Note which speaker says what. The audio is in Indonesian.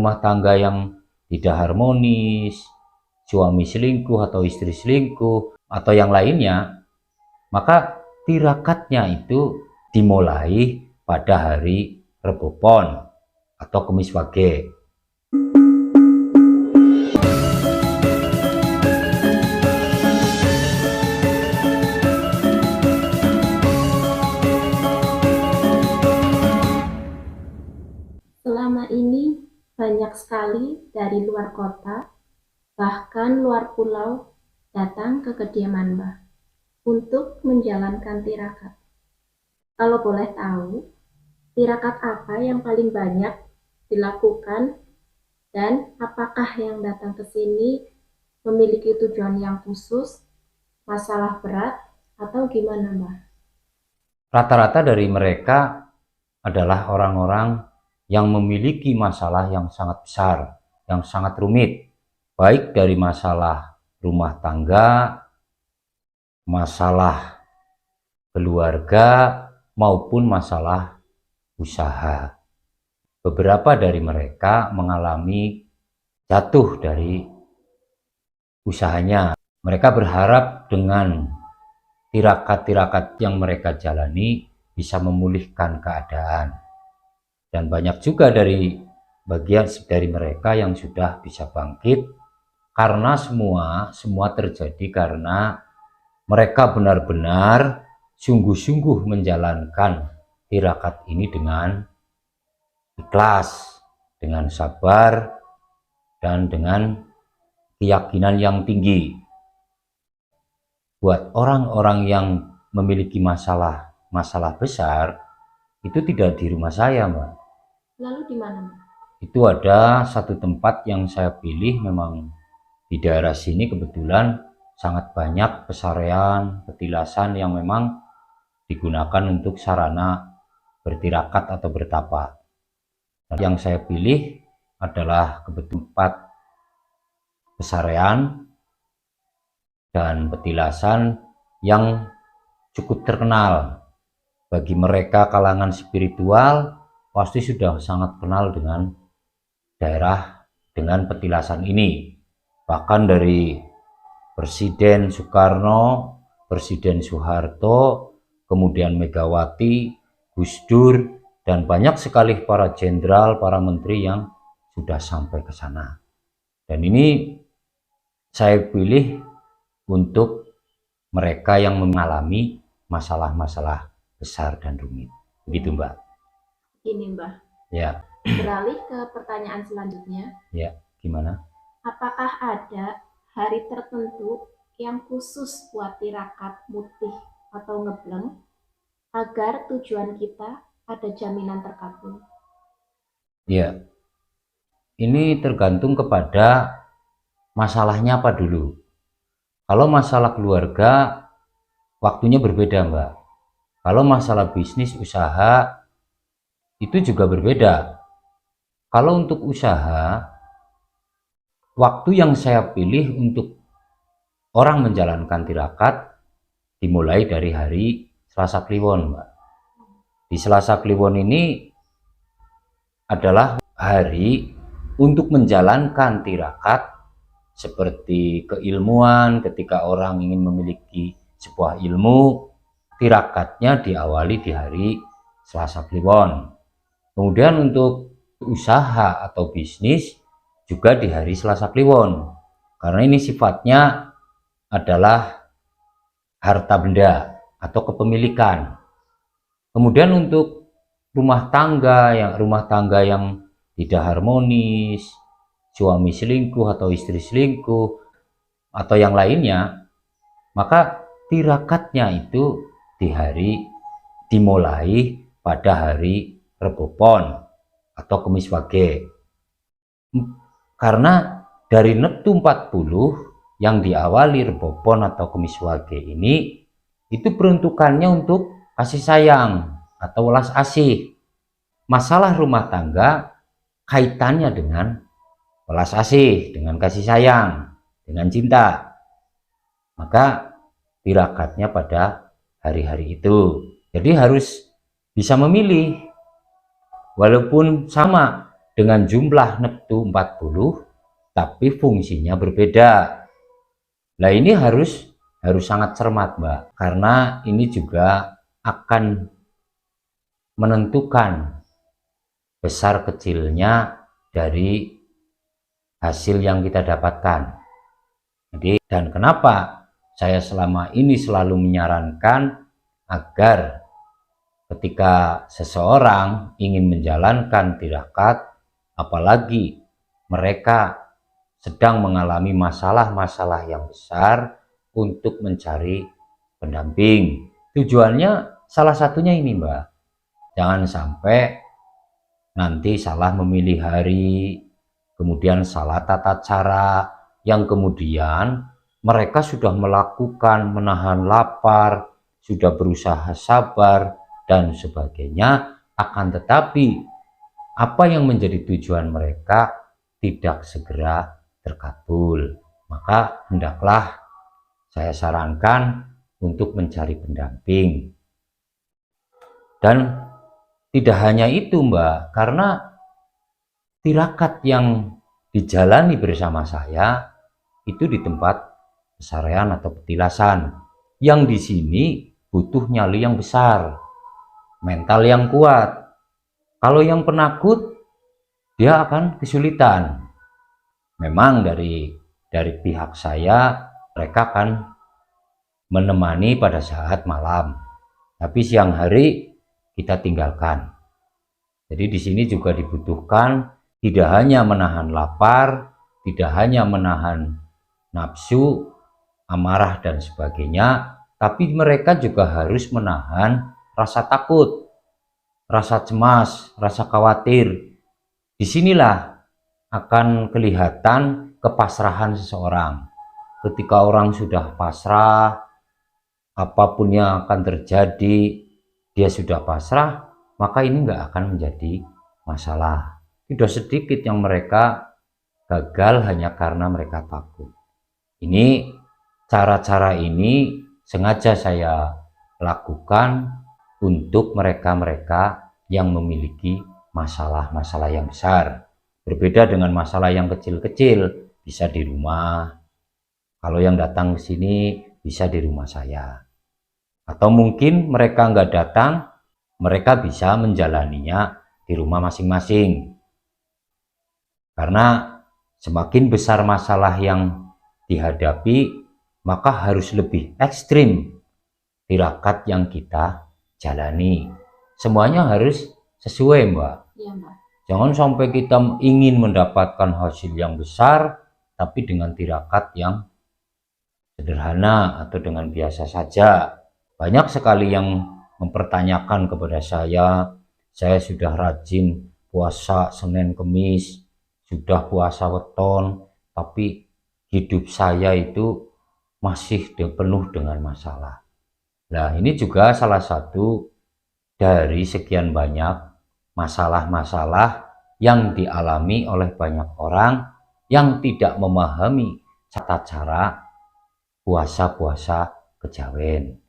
Speaker 1: rumah tangga yang tidak harmonis, suami selingkuh atau istri selingkuh atau yang lainnya, maka tirakatnya itu dimulai pada hari Rebo Pon atau Kemis Wage.
Speaker 2: Selama ini banyak sekali dari luar kota, bahkan luar pulau, datang ke kediaman Mbah untuk menjalankan tirakat. Kalau boleh tahu, tirakat apa yang paling banyak dilakukan dan apakah yang datang ke sini memiliki tujuan yang khusus, masalah berat, atau gimana Mbah?
Speaker 1: Rata-rata dari mereka adalah orang-orang yang memiliki masalah yang sangat besar, yang sangat rumit, baik dari masalah rumah tangga, masalah keluarga, maupun masalah usaha. Beberapa dari mereka mengalami jatuh dari usahanya. Mereka berharap dengan tirakat-tirakat yang mereka jalani bisa memulihkan keadaan. Dan banyak juga dari bagian dari mereka yang sudah bisa bangkit karena semua terjadi karena mereka benar-benar sungguh-sungguh menjalankan tirakat ini dengan ikhlas, dengan sabar, dan dengan keyakinan yang tinggi. Buat orang-orang yang memiliki masalah besar, itu tidak di rumah saya, Mbak.
Speaker 2: Lalu di mana Mbah?
Speaker 1: Itu ada satu tempat yang saya pilih, memang di daerah sini kebetulan sangat banyak pesarean, petilasan yang memang digunakan untuk sarana bertirakat atau bertapa. Yang saya pilih adalah kebetulan tempat pesarean dan petilasan yang cukup terkenal bagi mereka kalangan spiritual. Pasti sudah sangat kenal dengan daerah dengan petilasan ini. Bahkan dari Presiden Soekarno, Presiden Soeharto, kemudian Megawati, Gus Dur, dan banyak sekali para jenderal, para menteri yang sudah sampai ke sana. Dan ini saya pilih untuk mereka yang mengalami masalah-masalah besar dan rumit. Begitu, Mbak.
Speaker 2: Ini Mbah,
Speaker 1: Ya,
Speaker 2: beralih ke pertanyaan selanjutnya.
Speaker 1: ya, gimana?
Speaker 2: Apakah ada hari tertentu yang khusus buat tirakat mutih atau ngebleng agar tujuan kita ada jaminan terkabul?
Speaker 1: Ya, ini tergantung kepada masalahnya apa dulu. Kalau masalah keluarga, waktunya berbeda, Mbak. Kalau masalah bisnis, usaha, itu juga berbeda. Kalau untuk usaha, waktu yang saya pilih untuk orang menjalankan tirakat dimulai dari hari Selasa Kliwon, Mbak. Di Selasa Kliwon ini adalah hari untuk menjalankan tirakat seperti keilmuan. Ketika orang ingin memiliki sebuah ilmu, tirakatnya diawali di hari Selasa Kliwon. Kemudian untuk usaha atau bisnis juga di hari Selasa Kliwon, karena ini sifatnya adalah harta benda atau kepemilikan. Kemudian untuk rumah tangga yang tidak harmonis, suami selingkuh atau istri selingkuh atau yang lainnya, maka tirakatnya itu dimulai pada hari Rebo Pon atau Kemis Wage. Karena dari neptu 40 yang diawali Rebo Pon atau Kemis Wage ini, itu peruntukannya untuk kasih sayang atau welas asih. Masalah rumah tangga kaitannya dengan welas asih, dengan kasih sayang, dengan cinta. Maka tirakatnya pada hari-hari itu. Jadi harus bisa memilih. Walaupun sama dengan jumlah neptu 40, tapi fungsinya berbeda. Nah, ini harus sangat cermat, Mbak, karena ini juga akan menentukan besar kecilnya dari hasil yang kita dapatkan. Jadi, dan kenapa saya selama ini selalu menyarankan agar ketika seseorang ingin menjalankan tirakat, apalagi mereka sedang mengalami masalah-masalah yang besar, untuk mencari pendamping. Tujuannya salah satunya ini, Mbak. Jangan sampai nanti salah memilih hari, kemudian salah tata cara, yang kemudian mereka sudah melakukan menahan lapar, sudah berusaha sabar, dan sebagainya, akan tetapi apa yang menjadi tujuan mereka tidak segera terkabul. Maka hendaklah saya sarankan untuk mencari pendamping. Dan tidak hanya itu, Mbak, karena tirakat yang dijalani bersama saya itu di tempat pesarean atau petilasan, yang di sini butuh nyali yang besar, mental yang kuat. Kalau yang penakut, dia akan kesulitan. Memang dari pihak saya, mereka akan menemani pada saat malam, tapi siang hari kita tinggalkan. Jadi di sini juga dibutuhkan tidak hanya menahan lapar, tidak hanya menahan nafsu, amarah dan sebagainya, tapi mereka juga harus menahan rasa takut, rasa cemas, rasa khawatir. Disinilah akan kelihatan kepasrahan seseorang. Ketika orang sudah pasrah, apapun yang akan terjadi, dia sudah pasrah, maka ini nggak akan menjadi masalah. Tidak sedikit yang mereka gagal hanya karena mereka takut. Ini cara-cara ini sengaja saya lakukan untuk mereka-mereka yang memiliki masalah-masalah yang besar. Berbeda dengan masalah yang kecil-kecil, bisa di rumah. Kalau yang datang ke sini bisa di rumah saya. Atau mungkin mereka nggak datang, mereka bisa menjalaninya di rumah masing-masing. Karena semakin besar masalah yang dihadapi, maka harus lebih ekstrim tirakat yang kita jalani. Semuanya harus sesuai, Mbak.
Speaker 2: Iya, Mbak.
Speaker 1: Jangan sampai kita ingin mendapatkan hasil yang besar, tapi dengan tirakat yang sederhana atau dengan biasa saja. Banyak sekali yang mempertanyakan kepada saya sudah rajin puasa Senin Kemis, sudah puasa weton, tapi hidup saya itu masih penuh dengan masalah. Nah, ini juga salah satu dari sekian banyak masalah-masalah yang dialami oleh banyak orang yang tidak memahami tata cara puasa-puasa kejawen.